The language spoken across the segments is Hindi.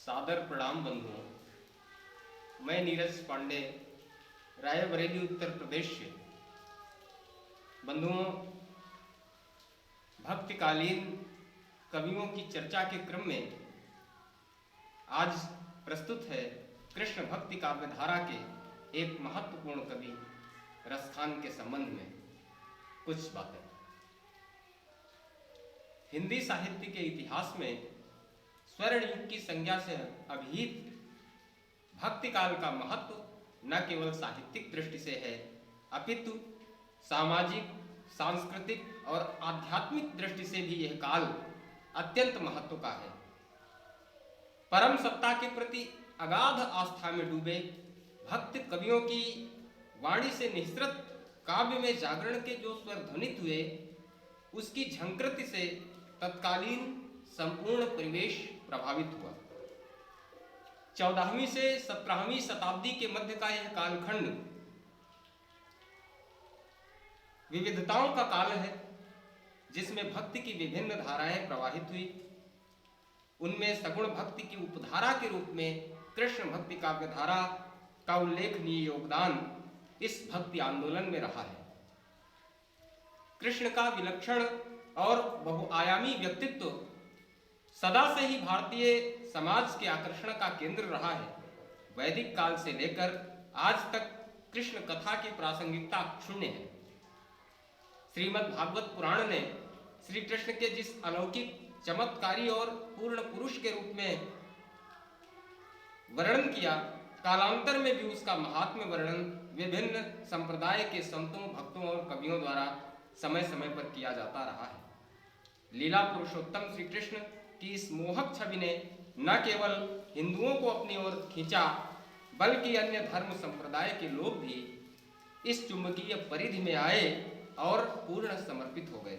सादर प्रणाम बंधुओं। मैं नीरज पांडे रायबरेली उत्तर प्रदेश से। बंधुओं, भक्तिकालीन कवियों की चर्चा के क्रम में आज प्रस्तुत है कृष्ण भक्ति काव्यधारा के एक महत्वपूर्ण कवि रसखान के संबंध में कुछ बातें। हिंदी साहित्य के इतिहास में स्वर्ण युग की संज्ञा से अभिहित भक्ति काल का महत्व न केवल साहित्यिक दृष्टि से है, अपितु सामाजिक, सांस्कृतिक और आध्यात्मिक दृष्टि से भी यह काल अत्यंत महत्व का है। परम सत्ता के प्रति अगाध आस्था में डूबे भक्त कवियों की वाणी से निःसृत काव्य में जागरण के जो स्वर ध्वनित हुए, उसकी झंकृति से तत्कालीन संपूर्ण परिवेश प्रभावित हुआ। 14वीं से 17वीं शताब्दी के मध्य का यह कालखंड विविधताओं का काल है, जिसमें भक्ति की विभिन्न धाराएं प्रवाहित हुई। उनमें सगुण भक्ति की उपधारा के रूप में कृष्ण भक्ति काव्यधारा का उल्लेखनीय योगदान इस भक्ति आंदोलन में रहा है। कृष्ण का विलक्षण और बहुआयामी व्यक्तित्व सदा से ही भारतीय समाज के आकर्षण का केंद्र रहा है। वैदिक काल से लेकर आज तक कृष्ण कथा की प्रासंगिकता शून्य है। श्रीमद् भागवत पुराण ने श्री कृष्ण के जिस अलौकिक, चमत्कारी और पूर्ण पुरुष के रूप में वर्णन किया, कालांतर में भी उसका महात्म्य वर्णन विभिन्न संप्रदाय के संतों, भक्तों और कवियों द्वारा समय समय पर किया जाता रहा है। लीला पुरुषोत्तम श्री कृष्ण की इस मोहक छवि ने न केवल हिंदुओं को अपनी ओर खींचा, बल्कि अन्य धर्म संप्रदाय के लोग भी इस चुंबकीय परिधि में आए और पूर्ण समर्पित हो गए।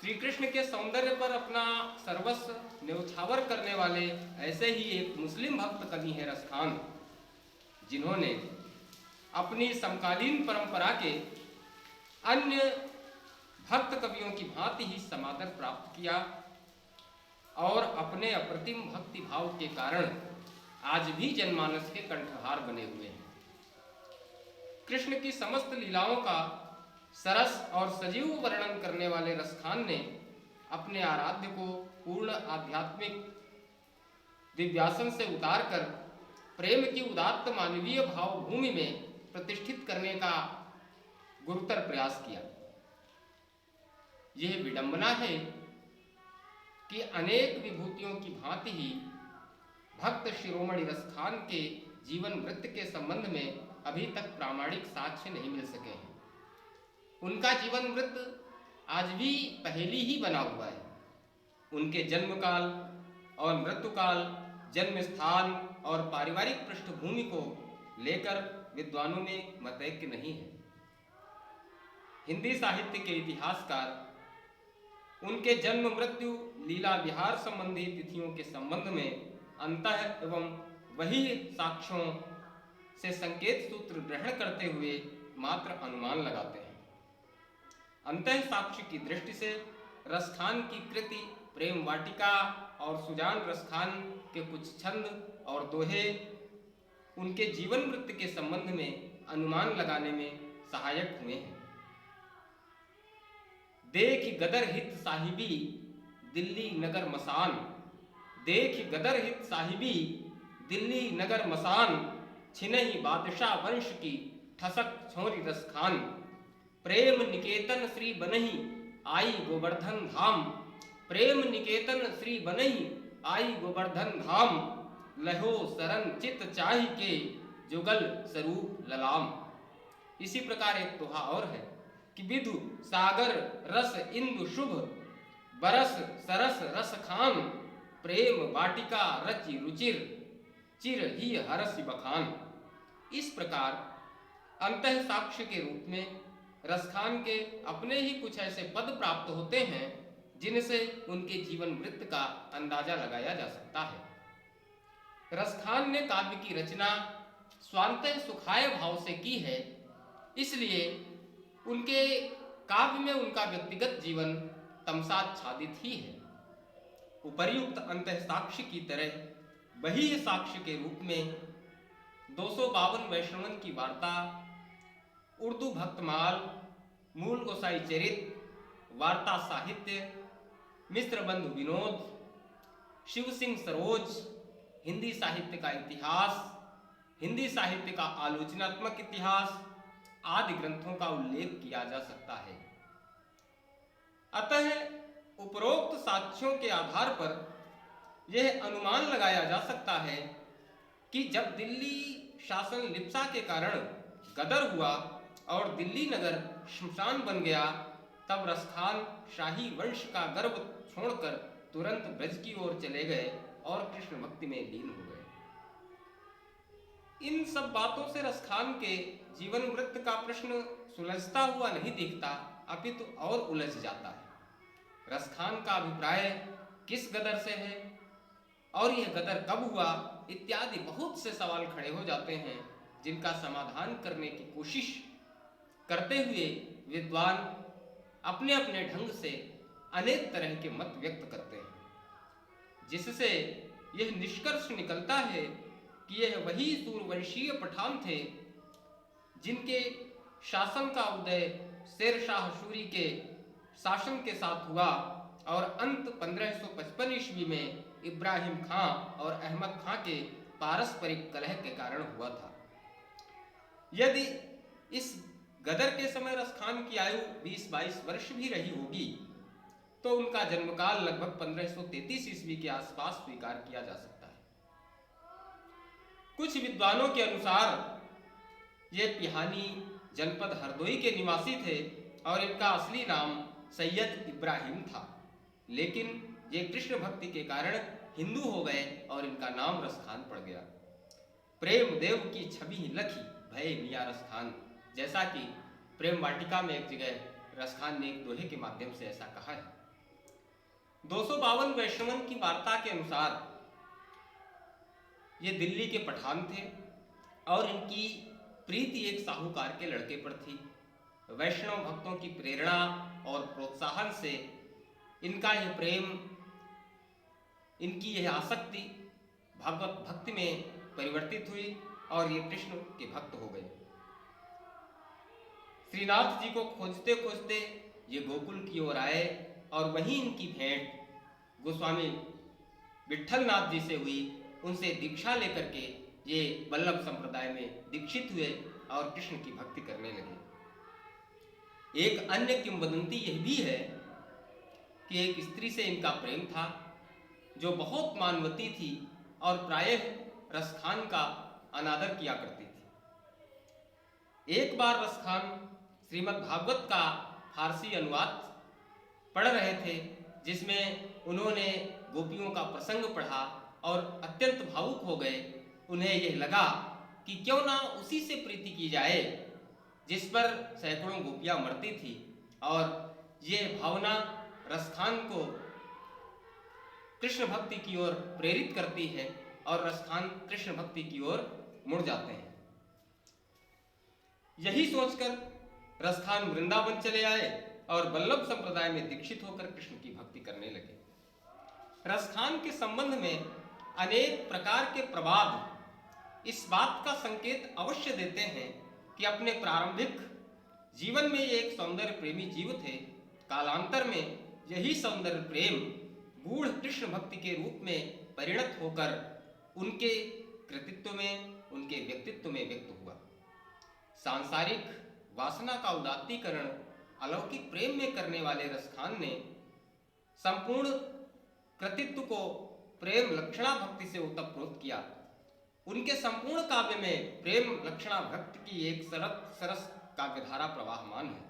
श्री कृष्ण के सौंदर्य पर अपना सर्वस्व न्यौछावर करने वाले ऐसे ही एक मुस्लिम भक्त कवि हैं रसखान, जिन्होंने अपनी समकालीन परंपरा के अन्य भक्त कवियों की भांति ही समादर प्राप्त किया और अपने अप्रतिम भक्ति भाव के कारण आज भी जनमानस के कंठहार बने हुए हैं। कृष्ण की समस्त लीलाओं का सरस और सजीव वर्णन करने वाले रसखान ने अपने आराध्य को पूर्ण आध्यात्मिक दिव्यासन से उतारकर प्रेम की उदात्त मानवीय भाव भूमि में प्रतिष्ठित करने का गुरुतर प्रयास किया। यह विडंबना है कि अनेक विभूतियों की भांति ही भक्त शिरोमणि रसखान के जीवन वृत्त के संबंध में अभी तक प्रामाणिक साक्ष्य नहीं मिल सके हैं। उनका जीवन वृत्त आज भी पहेली ही बना हुआ है। उनके जन्म काल और मृत्यु काल, जन्म स्थान और पारिवारिक पृष्ठभूमि को लेकर विद्वानों में मतैक्य नहीं है। हिंदी साहित्य के इतिहासकार उनके जन्म, मृत्यु, लीला विहार संबंधी तिथियों के संबंध में अंतः एवं वही साक्ष्यों से संकेत सूत्र ग्रहण करते हुए मात्र अनुमान लगाते हैं। अंतः साक्ष्य की दृष्टि से रसखान की कृति प्रेम वाटिका और सुजान रसखान के कुछ छंद और दोहे उनके जीवन वृत्त के संबंध में अनुमान लगाने में सहायक हुए हैं। देख गदर हित साहिबी दिल्ली नगर मसान, देख गदर हित साहिबी दिल्ली नगर मसान, छिनहि बादशाह वंश की ठसक छोरी रसखान, प्रेम निकेतन श्री बनहि आई गोवर्धन धाम, प्रेम निकेतन श्री बनहि आई गोवर्धन धाम, लहो सरन चित चाहि के जुगल स्वरूप ललाम। इसी प्रकार एक दोहा और है कि विधु सागर रस इंदु शुभ, बरस सरस रस खान, प्रेम वाटिका रचि रुचिर, चिर ही हरसि बखान। इस प्रकार अंतः साक्ष्य के रूप में रसखान के अपने ही कुछ ऐसे पद प्राप्त होते हैं जिनसे उनके जीवन वृत्त का अंदाजा लगाया जा सकता है। रसखान ने काव्य की रचना स्वांतः सुखाय भाव से की है, इसलिए उनके काव्य में उनका व्यक्तिगत जीवन तमसाच्छादित ही है। उपर्युक्त अंतः साक्ष्य की तरह वही साक्ष्य के रूप में 252 वैष्णवन की वार्ता, उर्दू भक्तमाल, मूल गोसाई चरित, वार्ता साहित्य, मिश्र बंधु विनोद, शिव सिंह सरोज, हिंदी साहित्य का इतिहास, हिंदी साहित्य का आलोचनात्मक इतिहास आदि ग्रंथों का उल्लेख किया जा सकता है। अतः उपरोक्त साक्ष्यों के आधार पर यह अनुमान लगाया जा सकता है कि जब दिल्ली शासन लिप्सा के कारण गदर हुआ और दिल्ली नगर शमशान बन गया, तब रसखान शाही वंश का गर्व छोड़कर तुरंत ब्रज की ओर चले गए और कृष्ण भक्ति में लीन हो गए। इन सब बातों से रसखान के जीवन वृत्त का प्रश्न सुलझता हुआ नहीं दिखता, अपितु और उलझ जाता है। रसखान का अभिप्राय किस गदर से है और यह गदर कब हुआ इत्यादि बहुत से सवाल खड़े हो जाते हैं, जिनका समाधान करने की कोशिश करते हुए विद्वान अपने अपने ढंग से अनेक तरह के मत व्यक्त करते हैं, जिससे यह निष्कर्ष निकलता है कि यह वही सूर्यवंशीय पठान थे जिनके शासन का उदय शेर शाह सूरी के शासन के साथ हुआ और अंत 1555 ईस्वी में इब्राहिम खां और अहमद खां के पारस्परिक कलह के कारण हुआ था। यदि इस गदर के समय रसखान की आयु 20-22 वर्ष भी रही होगी तो उनका जन्मकाल लगभग 1533 ईस्वी के आसपास स्वीकार किया जा सकता है। कुछ विद्वानों के अनुसार ये पिहानी जनपद हरदोई के निवासी थे और इनका असली नाम सैयद इब्राहिम था, लेकिन ये कृष्ण भक्ति के कारण हिंदू हो गए और इनका नाम रसखान पड़ गया। प्रेम देव की छवि लखी भय मियां रसखान, जैसा कि प्रेम वाटिका में एक जगह रसखान ने एक दोहे के माध्यम से ऐसा कहा है। 252 वैष्णवन की वार्ता के अनुसार ये दिल्ली के पठान थे और इनकी प्रीति एक साहूकार के लड़के पर थी। वैष्णव भक्तों की प्रेरणा और प्रोत्साहन से इनका यह प्रेम, इनकी यह आसक्ति भागवत भक्ति में परिवर्तित हुई और ये कृष्ण के भक्त हो गए। श्रीनाथ जी को खोजते खोजते ये गोकुल की ओर आए और वहीं इनकी भेंट गोस्वामी विट्ठलनाथ जी से हुई। उनसे दीक्षा लेकर के ये वल्लभ संप्रदाय में दीक्षित हुए और कृष्ण की भक्ति करने लगे। एक अन्य किंवदंती यह भी है कि एक स्त्री से इनका प्रेम था जो बहुत मानवती थी और प्रायः रसखान का अनादर किया करती थी। एक बार रसखान श्रीमद् भागवत का फारसी अनुवाद पढ़ रहे थे, जिसमें उन्होंने गोपियों का प्रसंग पढ़ा और अत्यंत भावुक हो गए। उन्हें यह लगा कि क्यों ना उसी से प्रीति की जाए जिस पर सैकड़ों गोपियां मरती थी, और ये भावना रसखान को कृष्ण भक्ति की ओर प्रेरित करती है और रसखान कृष्ण भक्ति की ओर मुड़ जाते हैं। यही सोचकर रसखान वृंदावन चले आए और वल्लभ संप्रदाय में दीक्षित होकर कृष्ण की भक्ति करने लगे। रसखान के संबंध में अनेक प्रकार के प्रवाद इस बात का संकेत अवश्य देते हैं कि अपने प्रारंभिक जीवन में ये एक सौंदर्य प्रेमी जीव थे। कालांतर में यही सौंदर्य प्रेम गूढ़ कृष्ण भक्ति के रूप में परिणत होकर उनके कृतित्व में, उनके व्यक्तित्व में व्यक्त हुआ। सांसारिक वासना का उदात्तीकरण अलौकिक प्रेम में करने वाले रसखान ने संपूर्ण कृतित्व को प्रेम लक्षणा भक्ति से ओतप्रोत किया। उनके संपूर्ण काव्य में प्रेम लक्षणा भक्ति की एक सरस काव्यधारा प्रवाहमान है।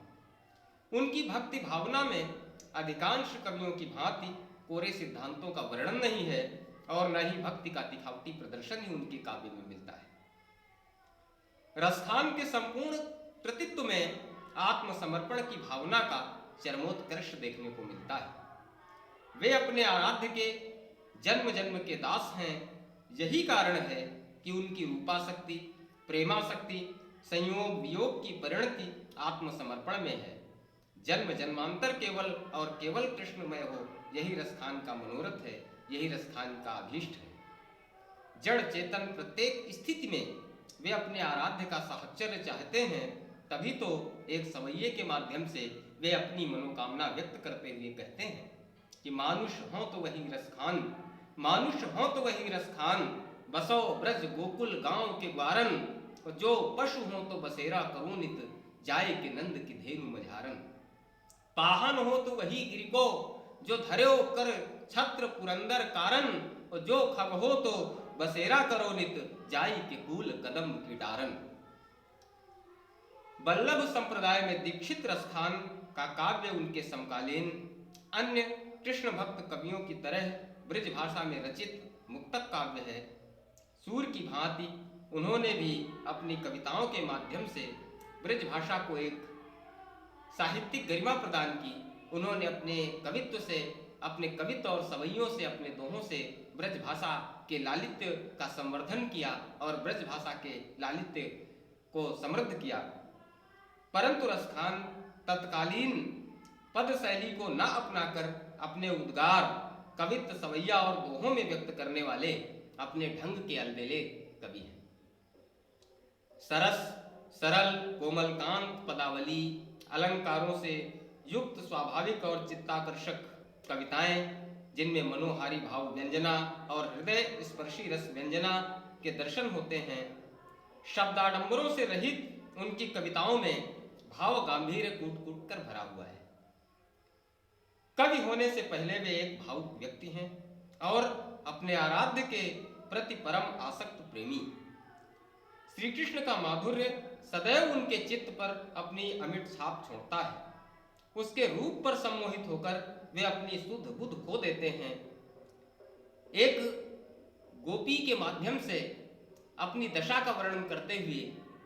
उनकी भक्ति भावना में अधिकांश कवियों की भांति कोरे सिद्धांतों का वर्णन नहीं है और न ही भक्ति का दिखावटी प्रदर्शन ही उनके काव्य में मिलता है। रसखान के संपूर्ण कृतित्व में आत्मसमर्पण की भावना का चरमोत्कर्ष देखने को मिलता है। वे अपने आराध्य के जन्म जन्म के दास हैं। यही कारण है कि उनकी रूपाशक्ति, प्रेमाशक्ति, संयोग वियोग की परिणति आत्मसमर्पण में है। जन्म जन्मांतर केवल और केवल कृष्णमय हो, यही रसखान का मनोरथ है, यही रसखान का अभीष्ट है। जड़ चेतन प्रत्येक स्थिति में वे अपने आराध्य का साहचर्य चाहते हैं, तभी तो एक सवैये के माध्यम से वे अपनी मनोकामना व्यक्त करते हुए कहते हैं कि मानुष हो तो वही रसखान, मानुष हो तो वही रसखान, बसो ब्रज गोकुल गांव के ग्वारन, जो पशु हो तो बसेरा करूं नित, जाए के नंद की धेनु मझारन। पाहन हो तो वही गिरिको, जो धर्यो कर छत्र पुरंदर कारण, और जो खग हो तो बसेरा करो नित, जाई के कूल कदम की डारन। वल्लभ संप्रदाय में दीक्षित रसखान का काव्य उनके समकालीन अन्य कृष्ण भक्त कवियों की तरह ब्रज भाषा में रचित मुक्तक काव्य है। सूर की भांति उन्होंने भी अपनी कविताओं के माध्यम से ब्रज भाषा को एक साहित्यिक गरिमा प्रदान की। उन्होंने अपने कवित्व से, अपने कवित्व और सवैयों से, अपने दोहों से ब्रज भाषा के लालित्य का संवर्धन किया और ब्रज भाषा के लालित्य को समृद्ध किया। परंतु रसखान तत्कालीन पद शैली को न अपनाकर अपने उद्गार, कवित्व, सवैया और दोहों में व्यक्त करने वाले अपने ढंग के अलबेले कवि हैं। सरस, सरल, कोमलकांत पदावली, अलंकारों से युक्त स्वाभाविक और चित्ताकर्षक कविताएं, जिनमें मनोहारी भाव व्यंजना और हृदय स्पर्शी रस व्यंजना के दर्शन होते हैं। शब्दाडंबरों से रहित उनकी कविताओं में भाव गांभीर्य कूट कूट कर भरा हुआ है। कवि होने से पहले वे एक भावुक व्यक्ति हैं और अपने आराध्य के प्रति परम आसक्त प्रेमी। श्री कृष्ण का माधुर्य सदैव उनके चित्त पर अपनी अमिट छाप छोड़ता है। उसके रूप पर सम्मोहित होकर वे अपनी शुद्ध बुद्ध खो देते हैं। एक गोपी के माध्यम से अपनी दशा का वर्णन करते हुए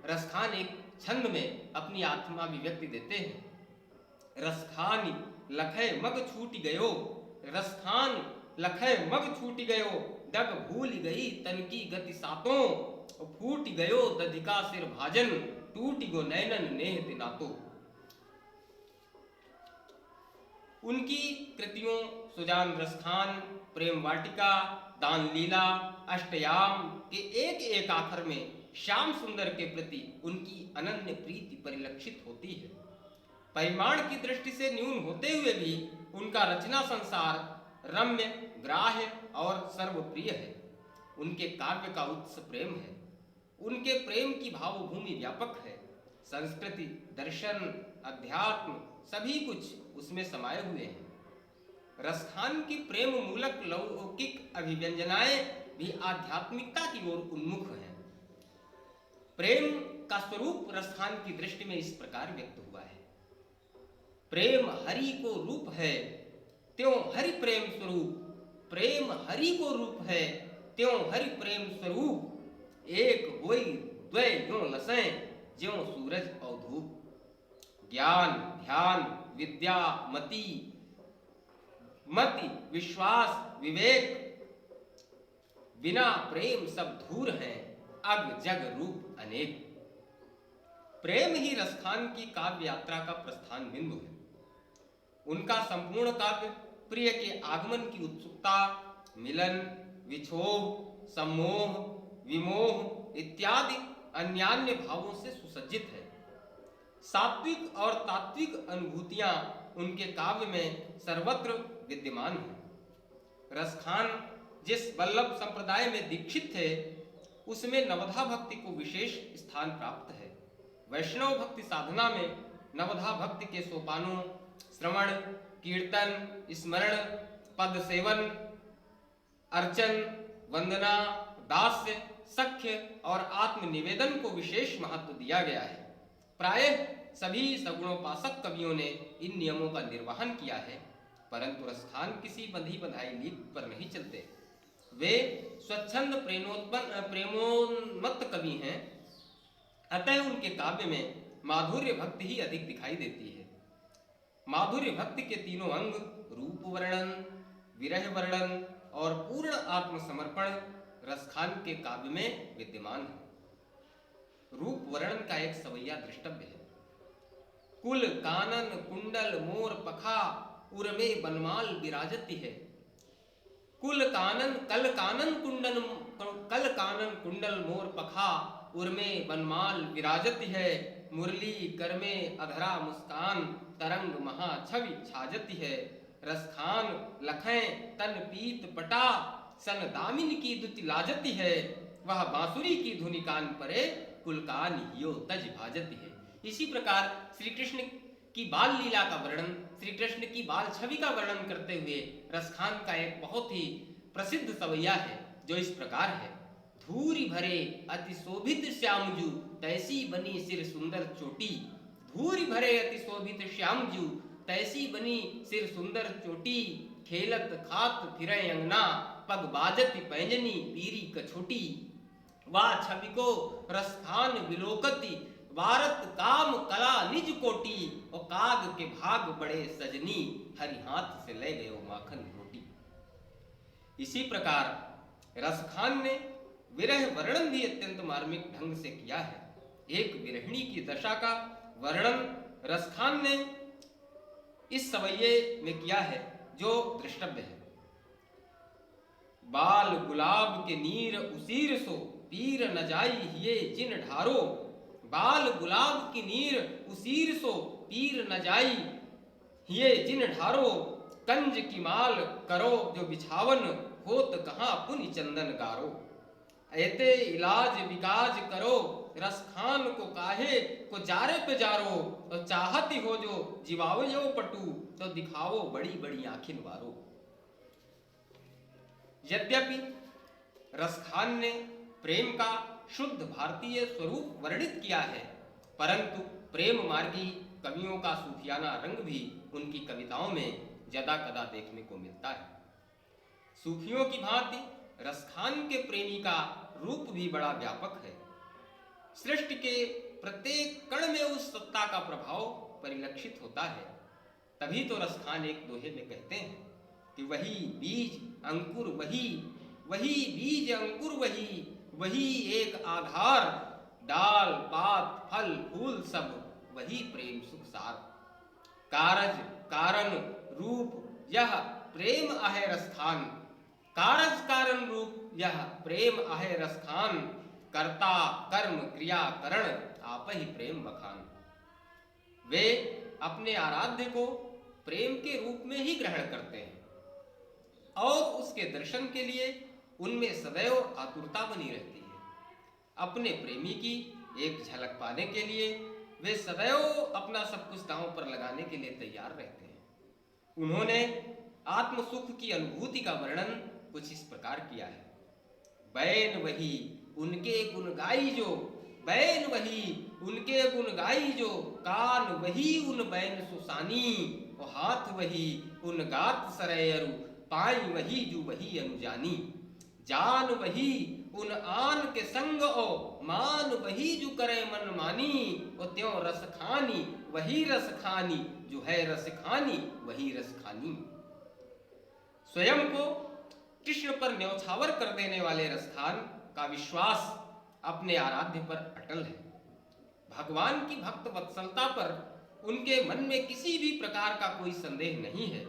रसखान एक छंद में अपनी आत्माभिव्यक्ति देते हैं। रसखान लखय मग छूट गयो, रसखान लखय मग छूट गयो, डग भूल गई तन की गति सातों, फूट गयो दधिका सिर भाजन, टूट गो नैनन नेह दिनातो। उनकी कृतियों सुजान रसखान, प्रेम वाटिका, दान लीला, अष्टयाम के एक एक आखर में श्याम सुंदर के प्रति उनकी अनन्य प्रीति परिलक्षित होती है। परिमाण की दृष्टि से न्यून होते हुए भी उनका रचना संसार रम्य, ग्राह्य और सर्वप्रिय है। उनके काव्य का उत्स प्रेम है। उनके प्रेम की भावभूमि व्यापक है। संस्कृति, दर्शन, अध्यात्म सभी कुछ उसमें समाये हुए हैं। रसखान की प्रेम मूलक लौकिक अभिव्यंजनाएं भी आध्यात्मिकता की ओर उन्मुख हैं। प्रेम का स्वरूप रसखान की दृष्टि में इस प्रकार व्यक्त हुआ है। प्रेम हरि को रूप है, त्यों हरि प्रेम स्वरूप, प्रेम हरि को रूप है, त्यों हरि प्रेम स्वरूप, एक होई द्वय यों लसें, ज्यों सूरज और धूप। ज्ञान, ध्यान, विद्या, मति, विश्वास, विवेक, बिना प्रेम सब धूर हैं, अग जग रूप अनेक। प्रेम ही रसखान की काव्य यात्रा का प्रस्थान बिंदु है। उनका संपूर्ण काव्य प्रिय के आगमन की उत्सुकता, मिलन, विछोह, सम्मोह, विमोह इत्यादि अन्यान्य भावों से सुसज्जित है। सात्विक और तात्विक अनुभूतियां उनके काव्य में सर्वत्र विद्यमान हैं। रसखान जिस वल्लभ संप्रदाय में दीक्षित थे, उसमें नवधा भक्ति को विशेष स्थान प्राप्त है। वैष्णव भक्ति साधना में नवधा भक्ति के सोपानों श्रवण, कीर्तन, स्मरण, पद सेवन, अर्चन, वंदना, दास्य, सख्य और आत्मनिवेदन को विशेष महत्व दिया गया है। प्रायः सभी सगुणोपासक कवियों ने इन नियमों का निर्वहन किया है, परंतु रसखान किसी बंधी बंधाई लीक पर नहीं चलते। वे स्वच्छंद प्रेमोन्मत्त कवि हैं, अतः उनके काव्य में माधुर्य भक्ति ही अधिक दिखाई देती है। माधुर्य भक्ति के तीनों अंग रूप वर्णन, विरह वर्णन और पूर्ण आत्मसमर्पण रसखान के काव्य में विद्यमान है। रूप वर्णन का एक सवैया दृष्टव्य है। कुल, कानन, कुंडल, मोर, पखा, उर्मे बनमाल विराजती है। कल कानन कुंडल मोर पखा, उर्मे बनमाल विराजती है। मुरली कर में अधरा मुस्कान, तरंग महा छवि छाजती है। रसखान लखें तन पीत पटा, सन दामिन की दुति लाजती है। वह बांसुरी की धुनि कान परे, कुलकान हियो तज भाजती है। इसी प्रकार श्री कृष्ण की बाल लीला का वर्णन, श्री कृष्ण की बाल छवि का वर्णन करते हुए रसखान का एक बहुत ही प्रसिद्ध सवैया है, जो इस प्रकार है। धूरी भरे अति शोभित श्यामजू, तैसी बनी सिर सुंदर चोटी। धूरी भरे अति शोभित श्यामजू, तैसी बनी सिर सुंदर चोटी। खेलत खात फिरे अंगना, पग बाजती पैंजनी पीरी कछोटी। वाह छवि को रसखान विलोकती, वारत काम कला निज कोटी। और काग के भाग बड़े सजनी, हरि हाथ से ले गयो माखन रोटी। इसी प्रकार रसखान ने विरह वर्णन भी अत्यंत मार्मिक ढंग से किया है। एक विरहिणी की दशा का वर्णन रसखान ने इस सवैये में किया है, जो दृष्टव्य है। बाल गुलाब के नीर उसीर सो, पीर न जाई हिये जिन ढारो। बाल गुलाब की नीर उसीर सो, पीर न जाई हिये जिन ढारो। कंज की माल करो जो बिछावन, होत कहाँ पुनि चंदन गारो। ऐते इलाज विकाज करो, रसखान को काहे को जारे पे जारो। तो चाहती हो जो जीवाओ यो पटू, तो दिखाओ बड़ी बड़ी आँखिन वारो। यद्यपि रसखान ने प्रेम का शुद्ध भारतीय स्वरूप वर्णित किया है, परंतु प्रेम मार्गी कवियों का सूफियाना रंग भी उनकी कविताओं में जदा कदा देखने को मिलता है। सूफियों की भांति रसखान के प्रेमी का रूप भी बड़ा व्यापक है। सृष्टि के प्रत्येक कण में उस सत्ता का प्रभाव परिलक्षित होता है। तभी तो रसखान एक दोहे में कहते हैं कि वही बीज अंकुर वही, वही बीज अंकुर वही, वही एक आधार। डाल पात फल फूल सब, वही प्रेम सुख सार। कारज कारण रूप यह प्रेम आहे रसखान। कारज कारण रूप यह प्रेम आहे रसखान। कर्ता कर्म क्रिया करण, आप ही प्रेम बखान। वे अपने आराध्य को प्रेम के रूप में ही ग्रहण करते हैं और उसके दर्शन के लिए उनमें सदैव आतुरता बनी रहती है। अपने प्रेमी की एक झलक पाने के लिए वे सदैव अपना सब कुछ दांव पर लगाने के लिए तैयार रहते हैं। उन्होंने आत्म सुख की अनुभूति का वर्णन कुछ इस प्रकार किया है। बैन वही उनके गुण गाई जो, बैन वही उनके गुण गाई जो। कान वही उन बैन सुसानी, और हाथ वही उन गात सरयरु। पाई वही जू वही अनुजानी। जान वही उन आन के संग ओ, मान वही जू करे मन मानी। और त्यों रस खानी वही रस खानी, जो है रस खानी वही रस खानी। स्वयं को कृष्ण पर न्यौछावर कर देने वाले रसखान का विश्वास अपने आराध्य पर अटल है। भगवान की भक्त वत्सलता पर उनके मन में किसी भी प्रकार का कोई संदेह नहीं है।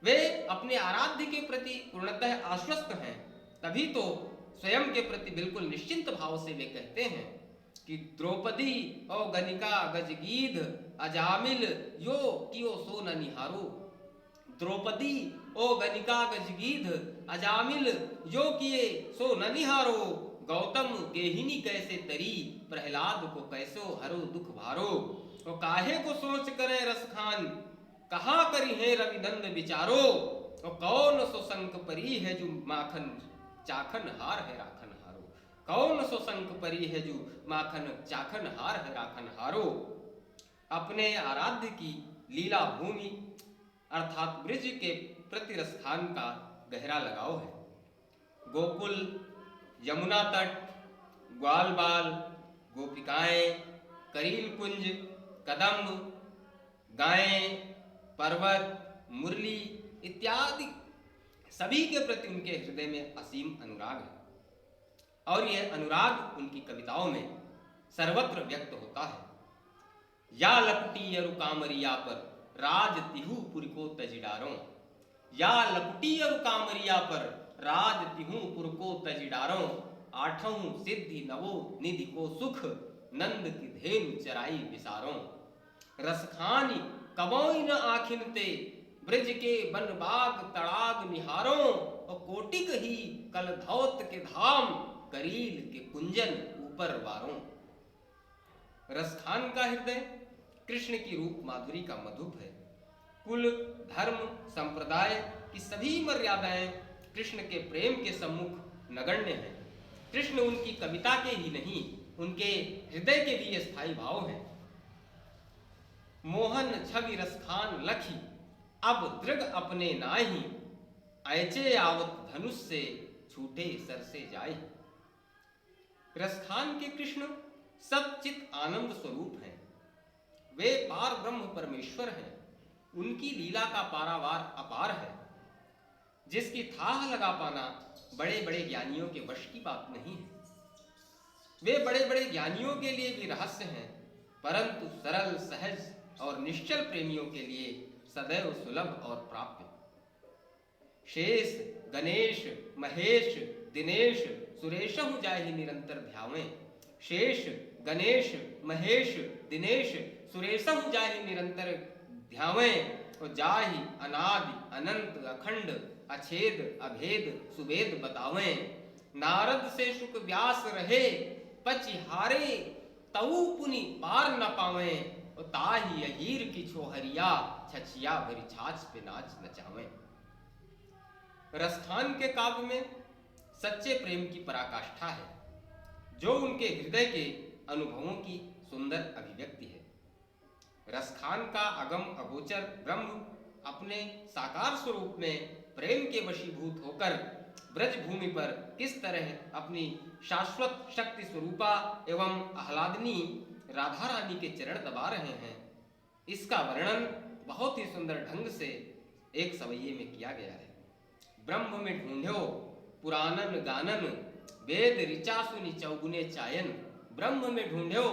वे अपने आराध्य के प्रति पूर्णतः आश्वस्त हैं। तभी तो स्वयं के प्रति बिल्कुल निश्चिंत भाव से वे कहते हैं कि द्रौपदी ओ गनिका गजगीध, अजामिल यो कियो सो न निहारो। द्रौपदी ओ गनिका गजगीध, अजामिल यो किए सो न निहारो। गौतम गेहिनी कैसे तरी, प्रहलाद को कैसो हरो दुख भारो। और काहे को सोच करे रसखान, कहाँ करी है रविनंद विचारो। और कौन सो संक परी है जो माखन चाखन हार है राखन हारो। कौन सो संक परी है जो माखन चाखन हार है राखन हारो। अपने आराध्य की लीला भूमि अर्थात ब्रिज के प्रति रसखान का गहरा लगाव है। गोकुल, यमुना तट, ग्वालबाल, गोपिकाएं, करील कुंज, कदम्ब, गायें, पर्वत, मुरली इत्यादि सभी के प्रति उनके हृदय में असीम अनुराग है और यह अनुराग उनकी कविताओं में सर्वत्र व्यक्त होता है। या लपटी यरु कामरिया पर, राज तिहु पुर को तजिडारों, या लपटी और कामरिया पर राज तिहु पुर को तजिडारों, आठों सिद्धि नवो निधि को सुख, नंद की धेनु चराई विसारों। रसखानी कबोई न आखिन ते, ब्रज के बन बाग तड़ाग निहारों, और कोटिक ही कल धौत के धाम, करील के कुंजन ऊपर वारों। रसखान का हृदय कृष्ण की रूप माधुरी का मधुप है। कुल धर्म संप्रदाय की सभी मर्यादाएं कृष्ण के प्रेम के सम्मुख नगण्य हैं। कृष्ण उनकी कविता के ही नहीं, उनके हृदय के भी स्थायी भाव हैं। मोहन छवि रसखान लखी, अब दृग अपने नाही, ऐचे आवत धनुष से छूटे सर से जाए। रसखान के कृष्ण सच्चित आनंद स्वरूप हैं। वे पार ब्रह्म परमेश्वर हैं। उनकी लीला का पारावार अपार है, जिसकी थाह लगा पाना बड़े बड़े ज्ञानियों के वश की बात नहीं है। वे बड़े बड़े ज्ञानियों के लिए भी रहस्य हैं, परंतु सरल सहज और निश्चल प्रेमियों के लिए सदैव सुलभ और प्राप्य। शेष गणेश महेश दिनेश सुरेशहु जाहि निरंतर ध्यावें। शेष गणेश महेश दिनेश सुरेशहु जाहि निरंतर ध्यावें, और जाहि अनादि अनंत अखंड अछेद अभेद सुवेद बतावें। नारद से शुक व्यास रहे, पचिहारे तऊ पुनि पार न पावें, और ताहि अहीर की छोहरिया, छछिया भरी छाछ पे नाच नचावें। रसखान के काव्य में सच्चे प्रेम की पराकाष्ठा है, जो उनके हृदय के अनुभवों की सुंदर अभिव्यक्ति है। रसखान का अगम अगोचर ब्रह्म अपने साकार स्वरूप में प्रेम के वशीभूत होकर ब्रज भूमि पर किस तरह अपनी शाश्वत शक्ति स्वरूपा एवं आह्लादनी राधा रानी के चरण दबा रहे हैं, इसका वर्णन बहुत ही सुंदर ढंग से एक सवैये में किया गया है। ब्रह्म में ढूंढ्यो पुराणन गानन, वेद ऋचा सुनि चौगुने चायन। ब्रह्म में ढूंढ्यो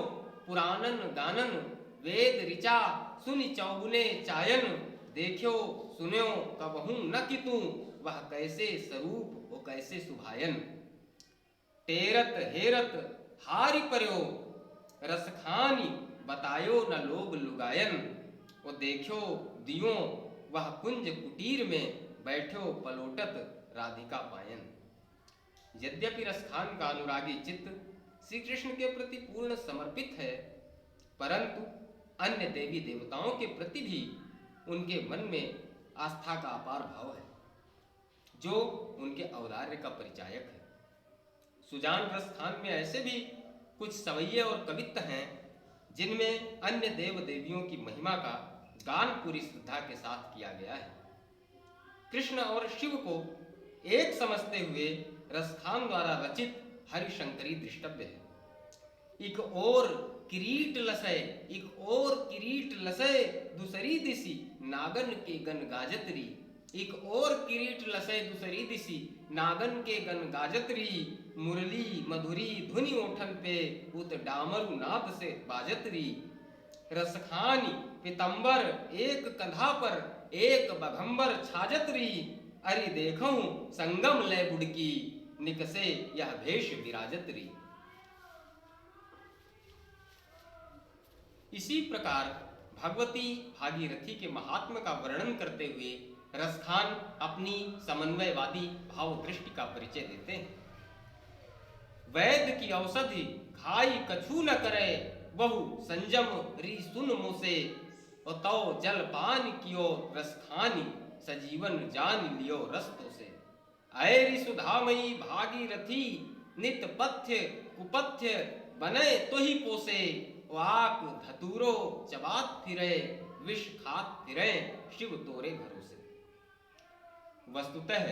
पुराणन गानन, वेद ऋचा सुनि चौगुने चायन। देखो सुन्यो कबहू न कितू, वह कैसे स्वरूप वो कैसे सुभायन। टेरत हेरत हारि पर्यो, रसखानी बतायो न लोग लुगायन। वो देखो दियो वह कुंज कुटीर में, बैठो पलोटत राधिका पायन। यद्यपि रसखान का अनुरागी चित्त श्री कृष्ण के प्रति पूर्ण समर्पित है, परंतु अन्य देवी देवताओं के प्रति भी उनके मन में आस्था का अपार भाव है, जो उनके औदार्य का परिचायक है। सुजान रसखान में ऐसे भी कुछ सवैये और कवित्त हैं, जिनमें अन्य देव देवियों की महिमा का गान पूरी श्रद्धा के साथ किया गया है। कृष्ण और शिव को एक समझते हुए रसखान द्वारा रचित हरिशंकरी दृष्टव्य है। एक और किरीट लसय, एक और किरीट लसय, दूसरी दिशी नागन के गन गाजतरी। एक और किरीट लसय दूसरी दिशी नागन के गन गाजतरी। मुरली मधुरी धुनि ओठन पे, उत डामरु नाद से बाजतरी। रसखानी पितंबर एक कंधा पर, एक बघंबर छाजतरी। अरि देखूं संगम लय बुड़की, निकसे यह भेष विराजतरी। इसी प्रकार भगवती भागीरथी के महात्म का वर्णन करते हुए रसखान अपनी समन्वयवादी भाव दृष्टि का परिचय देते हैं। वैद्य की औषधि खाई कछु न करे, बहु संजम री सुन मोसे। और तौ जल पान कियो रसखानी, सजीवन जान लियो रस्तो से। ऐरी सुधामयी भागीरथी, नित पथ्य कुपथ्य बने तो ही पोसे। वाक धतूरो चबात फिरे, विष खात फिरे, शिव तोरे भरोसे। वस्तुतः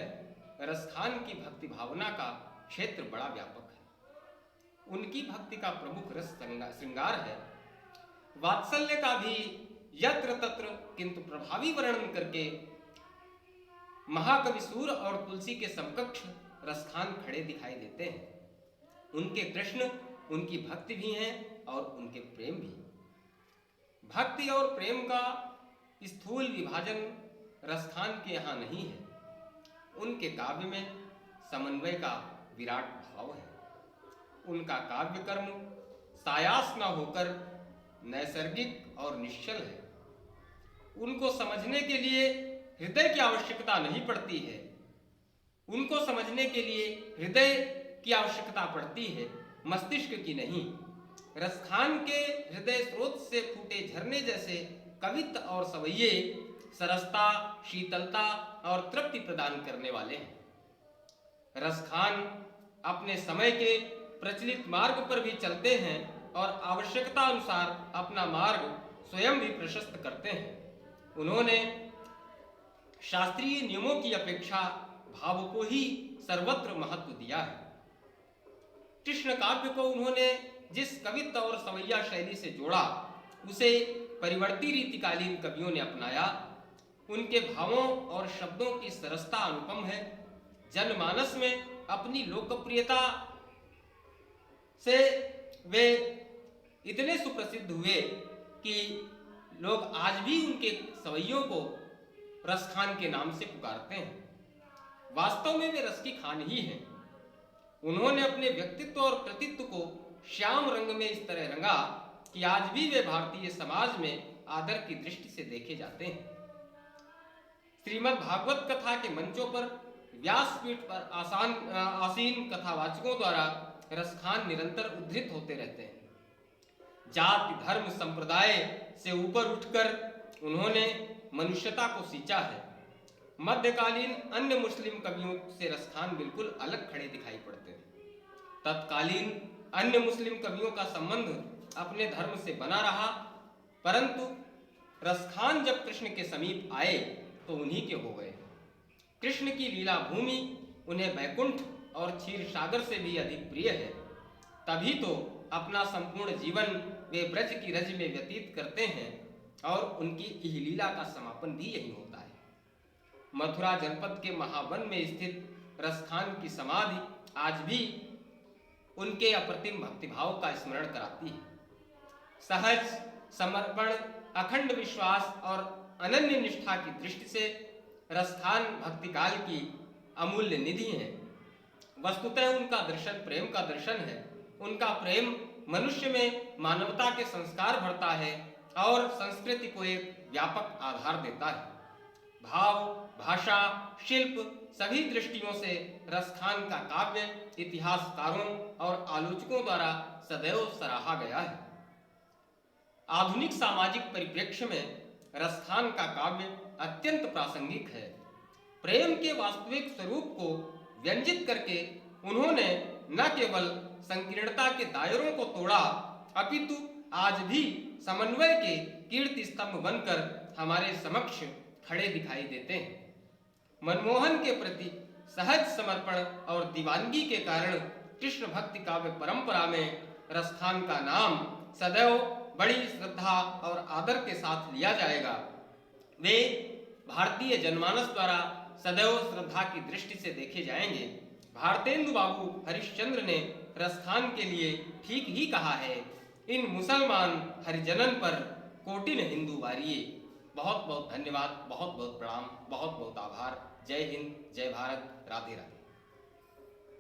रसखान की भक्ति भावना का क्षेत्र बड़ा व्यापक है। उनकी भक्ति का प्रमुख रस श्रृंगार है। वात्सल्य का भी यत्र तत्र किंतु प्रभावी वर्णन करके महाकवि सूर और तुलसी के समकक्ष रसखान खड़े दिखाई देते हैं। उनके कृष्ण उनकी भक्ति भी हैं और उनके प्रेम भी। भक्ति और प्रेम का स्थूल विभाजन रसखान के यहाँ नहीं है। उनके काव्य में समन्वय का विराट भाव है। उनका काव्य कर्म सायास न होकर नैसर्गिक और निश्चल है। उनको समझने के लिए हृदय की आवश्यकता नहीं पड़ती है। उनको समझने के लिए हृदय की आवश्यकता पड़ती है, मस्तिष्क की नहीं। रसखान के हृदय स्रोत से फूटे झरने जैसे कवित्व और सवैये सरसता, शीतलता और तृप्ति प्रदान करने वाले हैं। रसखान अपने समय के प्रचलित मार्ग पर भी चलते हैं और आवश्यकता अनुसार अपना मार्ग स्वयं भी प्रशस्त करते हैं। उन्होंने शास्त्रीय नियमों की अपेक्षा भाव को ही सर्वत्र महत्व दिया है। कृष्ण काव्य को उन्होंने जिस कवित्व और सवैया शैली से जोड़ा, उसे परिवर्ती रीतिकालीन कवियों ने अपनाया। उनके भावों और शब्दों की सरसता अनुपम है। जनमानस में अपनी लोकप्रियता से वे इतने सुप्रसिद्ध हुए कि लोग आज भी उनके सवैयों को रसखान के नाम से पुकारते हैं। वास्तव में वे रस की खान ही हैं। उन्होंने अपने व्यक्तित्व और कृतित्व को श्याम रंग में इस तरह रंगा कि आज भी वे भारतीय समाज में आदर की दृष्टि से देखे जाते हैं। श्रीमद् भागवत कथा के मंचों पर व्यासपीठ पर आसीन कथावाचकों द्वारा रसखान निरंतर उद्धृत होते रहते हैं। जाति, धर्म, संप्रदाय से ऊपर उठकर उन्होंने मनुष्यता को सींचा है। मध्यकालीन अन्य मुस्लिम कवियों से रसखान बिल्कुल अलग खड़े दिखाई पड़ते हैं। तत्कालीन अन्य मुस्लिम कवियों का संबंध अपने धर्म से बना रहा, परंतु रसखान जब कृष्ण के समीप आए तो उन्हीं के हो गए। कृष्ण की लीला भूमि उन्हें बैकुंठ और क्षीर सागर से भी अधिक प्रिय है। तभी तो अपना संपूर्ण जीवन वे ब्रज की रज में व्यतीत करते हैं और उनकी इह लीला का समापन भी यही होता है। मथुरा जनपद के महावन में स्थित रसखान की समाधि आज भी उनके अप्रतिम भक्तिभाव का स्मरण कराती है। सहज, समर्पण, अखंड विश्वास और अनन्य निष्ठा की दृष्टि से रसखान भक्तिकाल की अमूल्य निधि है। वस्तुतः उनका दर्शन प्रेम का दर्शन है। उनका प्रेम मनुष्य में मानवता के संस्कार भरता है और संस्कृति को एक व्यापक आधार देता है। भाव, भाषा, शिल्प सभी दृष्टियों से रसखान का काव्य इतिहासकारों और आलोचकों द्वारा सदैव सराहा गया है। आधुनिक सामाजिक परिप्रेक्ष्य में रसखान का काव्य अत्यंत प्रासंगिक है। प्रेम के वास्तविक स्वरूप को व्यंजित करके उन्होंने न केवल संकीर्णता के दायरों को तोड़ा, अपितु आज भी समन्वय के कीर्ति स्तंभ बनकर हमारे समक्ष खड़े दिखाई देते हैं। मनमोहन के प्रति सहज समर्पण और दीवानगी के कारण कृष्ण भक्ति काव्य परंपरा में रसखान का नाम सदैव बड़ी श्रद्धा और आदर के साथ लिया जाएगा। वे भारतीय जनमानस द्वारा सदैव श्रद्धा की दृष्टि से देखे जाएंगे। भारतेंदु बाबू हरिश्चंद्र ने रसखान के लिए ठीक ही कहा है, इन मुसलमान हरिजनन पर कोटिन हिंदू वारिये। बहुत बहुत धन्यवाद, बहुत बहुत प्रणाम, बहुत बहुत आभार। जय हिंद, जय भारत, राधे राधे।